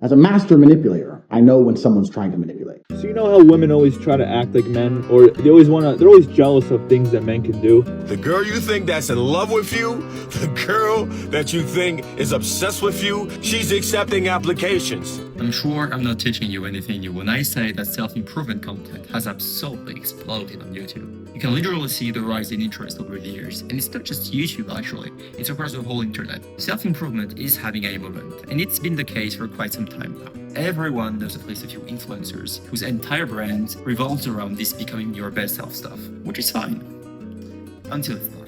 As a master manipulator, I know when someone's trying to manipulate. So you know how women always try to act like men, or they're always jealous of things that men can do? The girl you think that's in love with you, the girl that you think is obsessed with you, she's accepting applications. I'm sure I'm not teaching you anything new when I say that self-improvement content has absolutely exploded on YouTube. You can literally see the rise in interest over the years, and it's not just YouTube actually, it's across the whole internet. Self-improvement is having a moment, and it's been the case for quite some time now. Everyone knows at least a few influencers whose entire brand revolves around this becoming your best self stuff, which is fine. Until it's not.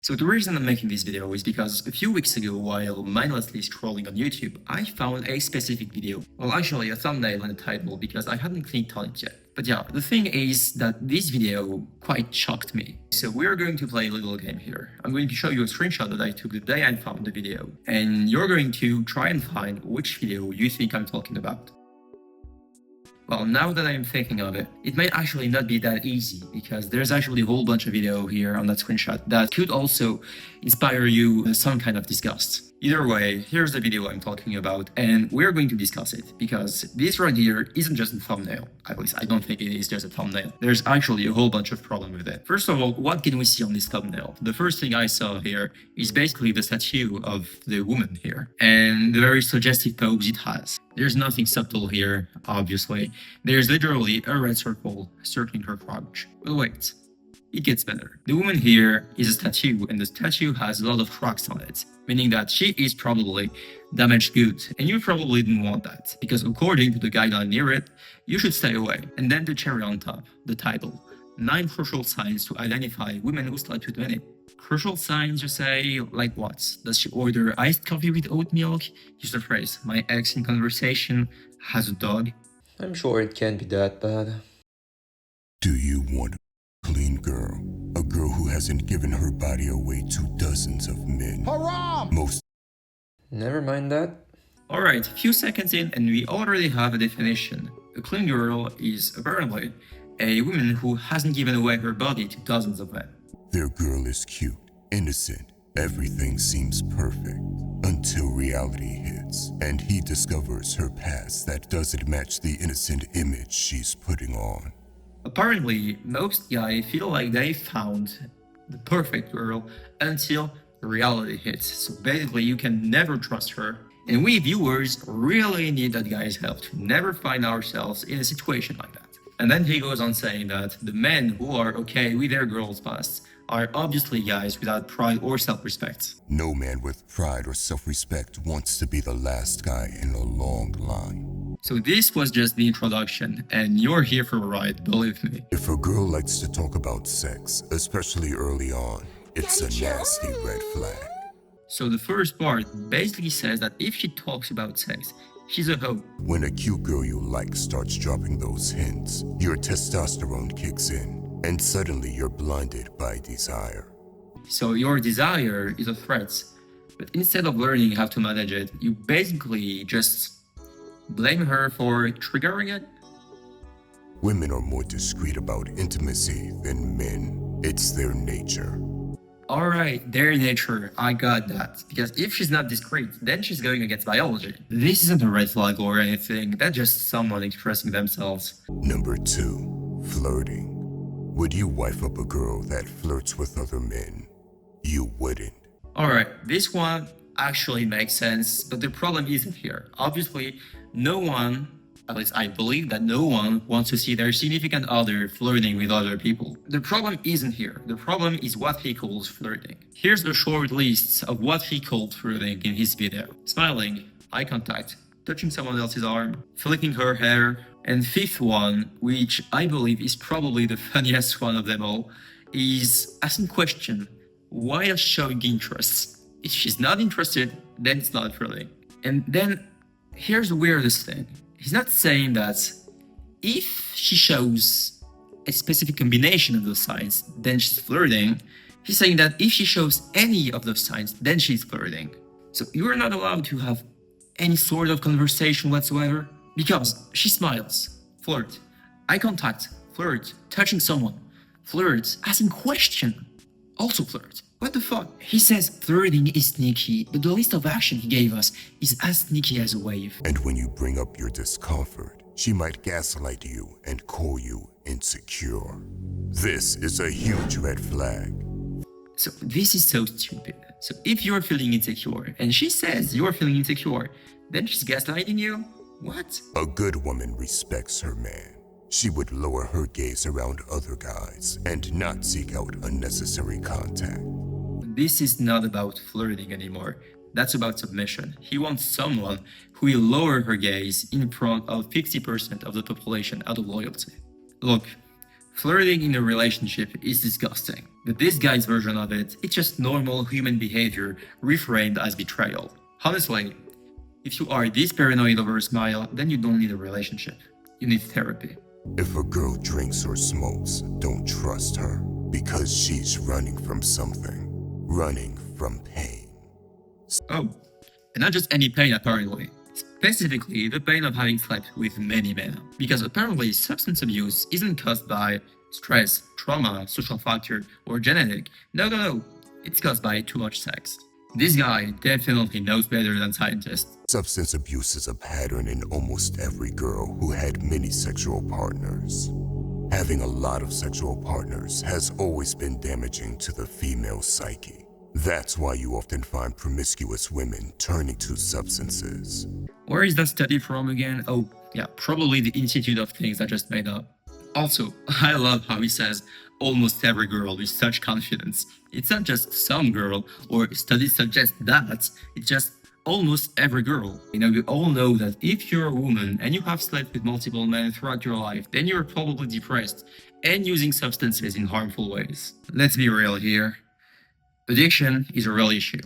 So the reason I'm making this video is because a few weeks ago, while mindlessly scrolling on YouTube, I found a specific video. Well, actually a thumbnail and a title, because I hadn't clicked on it yet. But yeah, the thing is that this video quite shocked me. So we're going to play a little game here. I'm going to show you a screenshot that I took the day I found the video, and you're going to try and find which video you think I'm talking about. Well, now that I'm thinking of it, it might actually not be that easy, because there's actually a whole bunch of video here on that screenshot that could also inspire you with some kind of disgust. Either way, here's the video I'm talking about, and we're going to discuss it, because this right here isn't just a thumbnail. At least I don't think it is just a thumbnail. There's actually a whole bunch of problems with it. First of all, what can we see on this thumbnail? The first thing I saw here is basically the tattoo of the woman here, and the very suggestive pose it has. There's nothing subtle here, obviously. There's literally a red circle circling her crotch. But wait, it gets better. The woman here is a tattoo, and the tattoo has a lot of cracks on it, meaning that she is probably damaged goods, and you probably didn't want that, because according to the guideline near it, you should stay away. And then the cherry on top, the title, 9 crucial signs to identify women who slept with many. Crucial signs, you say? Like what? Does she order iced coffee with oat milk? Use the phrase, my ex in conversation has a dog. I'm sure it can't be that bad. Do you want a clean girl? A girl who hasn't given her body away to dozens of men. Haram! Most. Never mind that. Alright, few seconds in and we already have a definition. A clean girl is apparently a woman who hasn't given away her body to dozens of men. Their girl is cute, innocent, everything seems perfect. Until reality hits, and he discovers her past that doesn't match the innocent image she's putting on. Apparently, most guys feel like they found the perfect girl until reality hits. So basically, you can never trust her. And we viewers really need that guy's help to never find ourselves in a situation like that. And then he goes on saying that the men who are okay with their girls' past are obviously guys without pride or self-respect. No man with pride or self-respect wants to be the last guy in a long line. So this was just the introduction, and you're here for a ride, believe me. If a girl likes to talk about sex, especially early on, it's a nasty red flag. So the first part basically says that if she talks about sex, she's a hoe. When a cute girl you like starts dropping those hints, your testosterone kicks in, and suddenly you're blinded by desire. So your desire is a threat, but instead of learning how to manage it, you basically just blame her for triggering it. Women are more discreet about intimacy than men. It's their nature. Alright, their nature, I got that. Because if she's not discreet, then she's going against biology. This isn't a red flag or anything, that's just someone expressing themselves. Number 2, flirting. Would you wife up a girl that flirts with other men? You wouldn't. Alright, this one actually makes sense, but the problem isn't here. Obviously, no one, at least I believe that no one wants to see their significant other flirting with other people. The problem isn't here. The problem is what he calls flirting. Here's the short list of what he called flirting in his video. Smiling, eye contact, touching someone else's arm, flicking her hair, and fifth one, which I believe is probably the funniest one of them all, is asking question while showing interest. If she's not interested, then it's not flirting. And then here's the weirdest thing. He's not saying that if she shows a specific combination of those signs, then she's flirting. He's saying that if she shows any of those signs, then she's flirting. So you are not allowed to have any sort of conversation whatsoever, because she smiles, flirt, eye contact, flirt, touching someone, flirt, asking question. also flirt. What the fuck? He says flirting is sneaky, but the list of action he gave us is as sneaky as a wave. And when you bring up your discomfort, she might gaslight you and call you insecure. This is a huge red flag. So this is so stupid. So if you're feeling insecure and she says you're feeling insecure, then she's gaslighting you? What? A good woman respects her man. She would lower her gaze around other guys and not seek out unnecessary contact. This is not about flirting anymore. That's about submission. He wants someone who will lower her gaze in front of 50% of the population out of loyalty. Look, flirting in a relationship is disgusting, but this guy's version of it, it's just normal human behavior reframed as betrayal. Honestly, if you are this paranoid over a smile, then you don't need a relationship. You need therapy. If a girl drinks or smokes, don't trust her, because she's running from something. Running from pain. Oh, and not just any pain apparently. Specifically, the pain of having slept with many men. Because apparently substance abuse isn't caused by stress, trauma, social factor, or genetic. No. It's caused by too much sex. This guy definitely knows better than scientists. Substance abuse is a pattern in almost every girl who had many sexual partners. Having a lot of sexual partners has always been damaging to the female psyche. That's why you often find promiscuous women turning to substances. Where is that study from again? Oh, yeah, probably the Institute of Things I just made up. Also, I love how he says almost every girl with such confidence. It's not just some girl, or studies suggest that, it's just almost every girl. You know, we all know that if you're a woman and you have slept with multiple men throughout your life, then you're probably depressed and using substances in harmful ways. Let's be real here. Addiction is a real issue.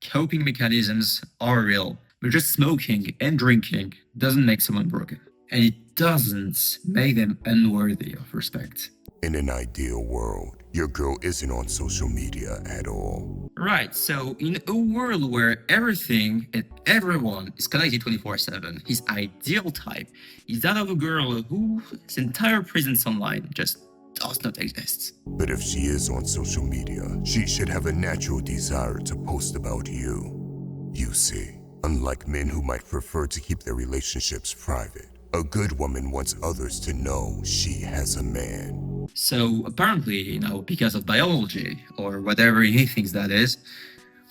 Coping mechanisms are real, but just smoking and drinking doesn't make someone broken. And it doesn't make them unworthy of respect. In an ideal world, your girl isn't on social media at all. Right, so in a world where everything and everyone is connected 24/7, his ideal type is that of a girl whose entire presence online just does not exist. But if she is on social media, she should have a natural desire to post about you. You see, unlike men who might prefer to keep their relationships private, a good woman wants others to know she has a man. So apparently, because of biology, or whatever he thinks that is,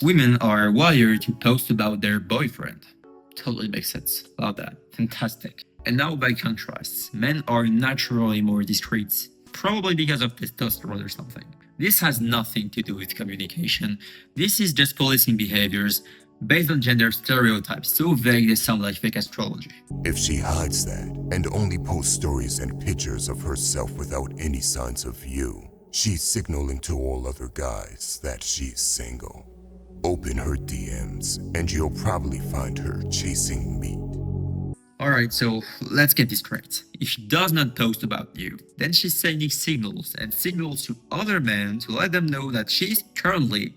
women are wired to post about their boyfriend. Totally makes sense about that. Fantastic. And now by contrast, men are naturally more discreet, probably because of testosterone or something. This has nothing to do with communication. This is just policing behaviors based on gender stereotypes so vague they sound like fake astrology. If she hides that and only posts stories and pictures of herself without any signs of you, she's signaling to all other guys that she's single. Open her DMs and you'll probably find her chasing meat. Alright, so let's get this straight. If she does not post about you, then she's sending signals to other men to let them know that she's currently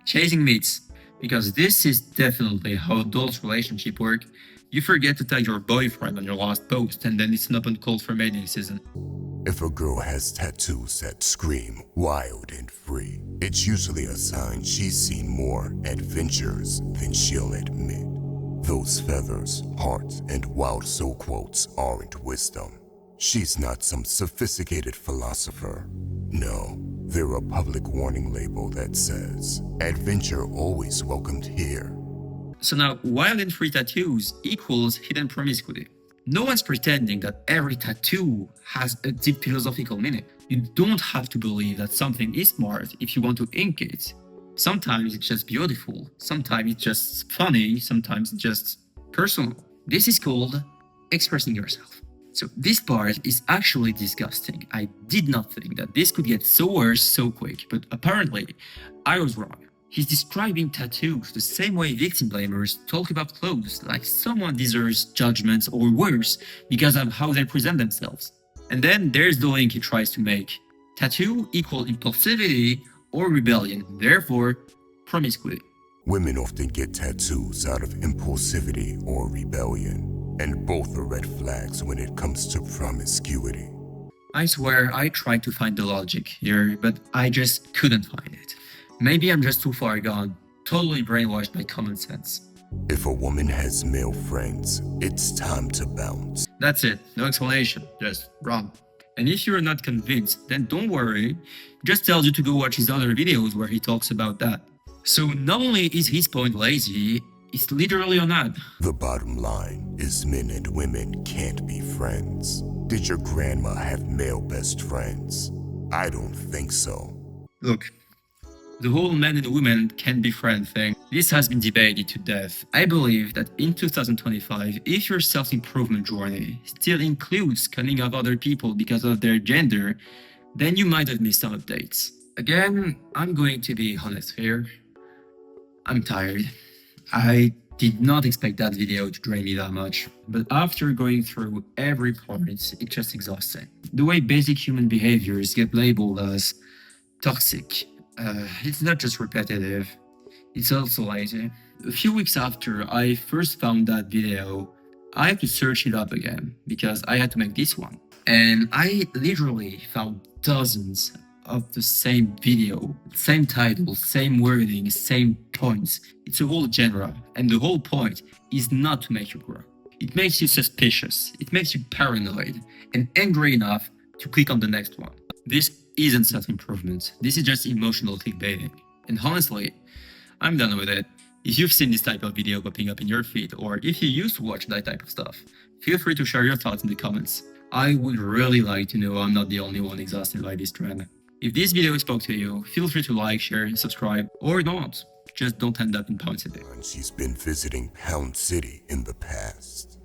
chasing meats. Because this is definitely how adult relationships work. You forget to tag your boyfriend on your last post and then it's an open call for mating season. If a girl has tattoos that scream wild and free, it's usually a sign she's seen more adventures than she'll admit. Those feathers, hearts, and wild soul quotes aren't wisdom. She's not some sophisticated philosopher. No, they're a public warning label that says, adventure always welcomed here. So now, wild and free tattoos equals hidden promiscuity. No one's pretending that every tattoo has a deep philosophical meaning. You don't have to believe that something is smart if you want to ink it. Sometimes it's just beautiful, sometimes it's just funny, sometimes it's just personal. This is called expressing yourself. So this part is actually disgusting. I did not think that this could get so worse so quick, but apparently I was wrong. He's describing tattoos the same way victim blamers talk about clothes, like someone deserves judgment or worse because of how they present themselves. And then there's the link he tries to make. Tattoo equal impulsivity or rebellion, therefore promiscuity. Women often get tattoos out of impulsivity or rebellion, and both are red flags when it comes to promiscuity. I swear I tried to find the logic here, but I just couldn't find it. Maybe I'm just too far gone, totally brainwashed by common sense. If a woman has male friends, it's time to bounce. That's it, no explanation, just run. And if you're not convinced, then don't worry, he just tells you to go watch his other videos where he talks about that. So not only is his point lazy, it's literally on ad. The bottom line is men and women can't be friends. Did your grandma have male best friends? I don't think so. Look, the whole men and women can be friend thing, this has been debated to death. I believe that in 2025, if your self-improvement journey still includes cutting off other people because of their gender, then you might have missed some updates. Again, I'm going to be honest here. I'm tired. I did not expect that video to drain me that much, but after going through every point, it's just exhausting. The way basic human behaviors get labeled as toxic, it's not just repetitive, it's also lazy. A few weeks after I first found that video, I had to search it up again because I had to make this one. And I literally found dozens of the same video, same title, same wording, same points. It's a whole genre, and the whole point is not to make you grow. It makes you suspicious, it makes you paranoid, and angry enough to click on the next one. This isn't self-improvement, this is just emotional clickbaiting. And honestly, I'm done with it. If you've seen this type of video popping up in your feed, or if you used to watch that type of stuff, feel free to share your thoughts in the comments. I would really like to know I'm not the only one exhausted by this trend. If this video spoke to you, feel free to like, share, subscribe, or don't. Just don't end up in Pound City. She's been visiting Pound City in the past.